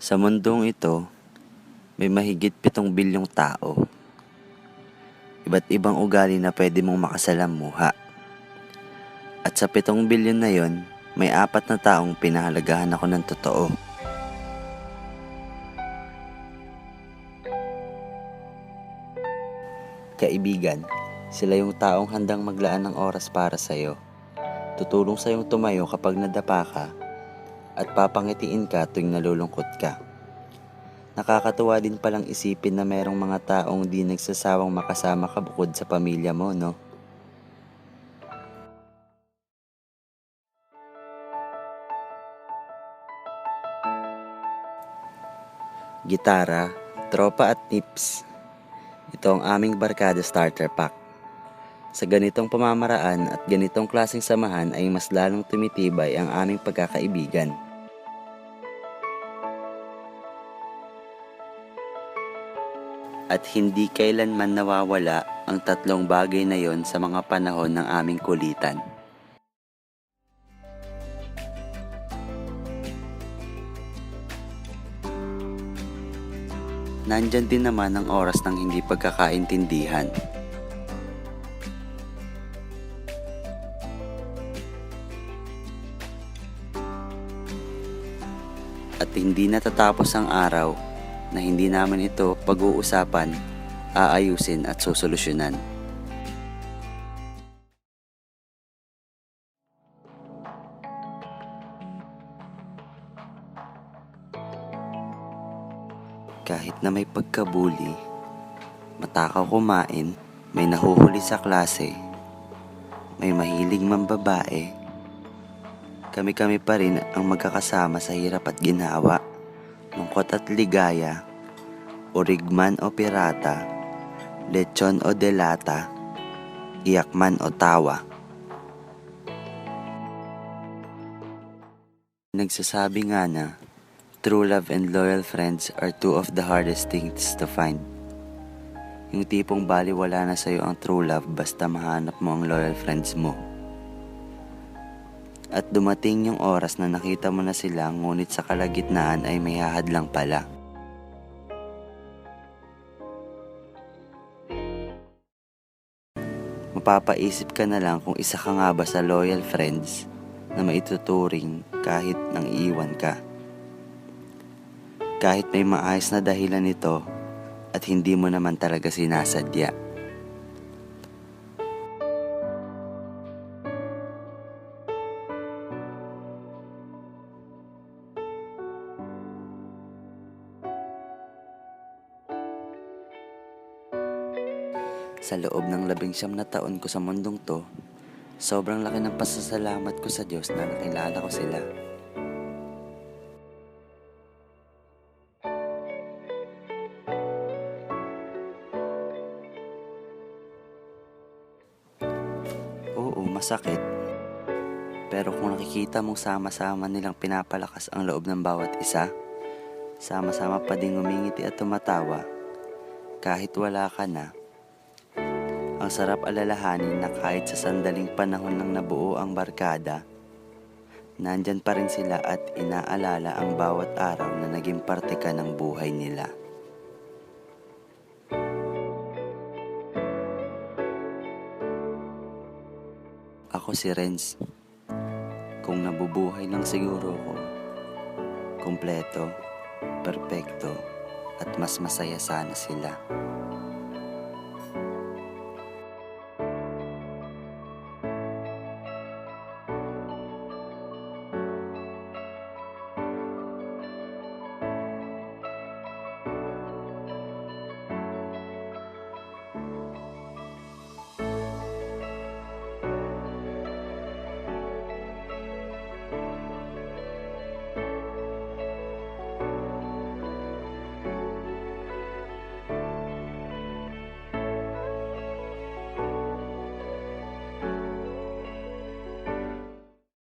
Sa mundong ito, may mahigit 7 bilyong tao. Iba't ibang ugali na pwede mong makasalamuha. At sa 7 bilyon na yon, may 4 na taong pinahalagahan ako ng totoo. Kaibigan, sila yung taong handang maglaan ng oras para sa'yo. Tutulong sa'yong tumayo kapag nadapa ka at papangitiin ka tuwing nalulungkot ka. Nakakatuwa din palang isipin na merong mga taong di nagsasawang makasama ka bukod sa pamilya mo, no? Gitara, tropa at tips. Ito ang aming barkada starter pack. Sa ganitong pamamaraan at ganitong klaseng samahan ay mas lalong tumitibay ang aming pagkakaibigan. At hindi kailanman nawawala ang 3 bagay na yon sa mga panahon ng aming kulitan. Nandyan din naman ang oras ng hindi pagkakaintindihan. At hindi natatapos ang araw na hindi naman ito pag-uusapan, aayusin at susolusyonan. Kahit na may pagkabuli, matakaw kumain, may nahuhuli sa klase, may mahilig mambabae, kami-kami pa rin ang magkakasama sa hirap at ginhawa, lungkot at ligaya, urigman o pirata, lechon o delata, iyak man o tawa. Nagsasabi nga na, true love and loyal friends are 2 of the hardest things to find. Yung tipong baliwala na sa'yo ang true love basta mahanap mo ang loyal friends mo. At dumating yung oras na nakita mo na sila ngunit sa kalagitnaan ay may hahadlang pala. Mapapaisip ka na lang kung isa ka nga ba sa loyal friends na maituturing kahit nang iiwan ka. Kahit may maayos na dahilan nito at hindi mo naman talaga sinasadya. Sa loob ng 19 na taon ko sa mundong to, sobrang laki ng pasasalamat ko sa Diyos na nakilala ko sila. Oo, masakit. Pero kung nakikita mong sama-sama nilang pinapalakas ang loob ng bawat isa, sama-sama pa din ngumingiti at tumatawa, kahit wala ka na, ang sarap alalahanin na kahit sa sandaling panahon nang nabuo ang barkada, nandyan pa rin sila at inaalala ang bawat araw na naging parte ka ng buhay nila. Ako si Renz. Kung nabubuhay lang siguro ko, kumpleto, perpekto, at mas masaya sana sila.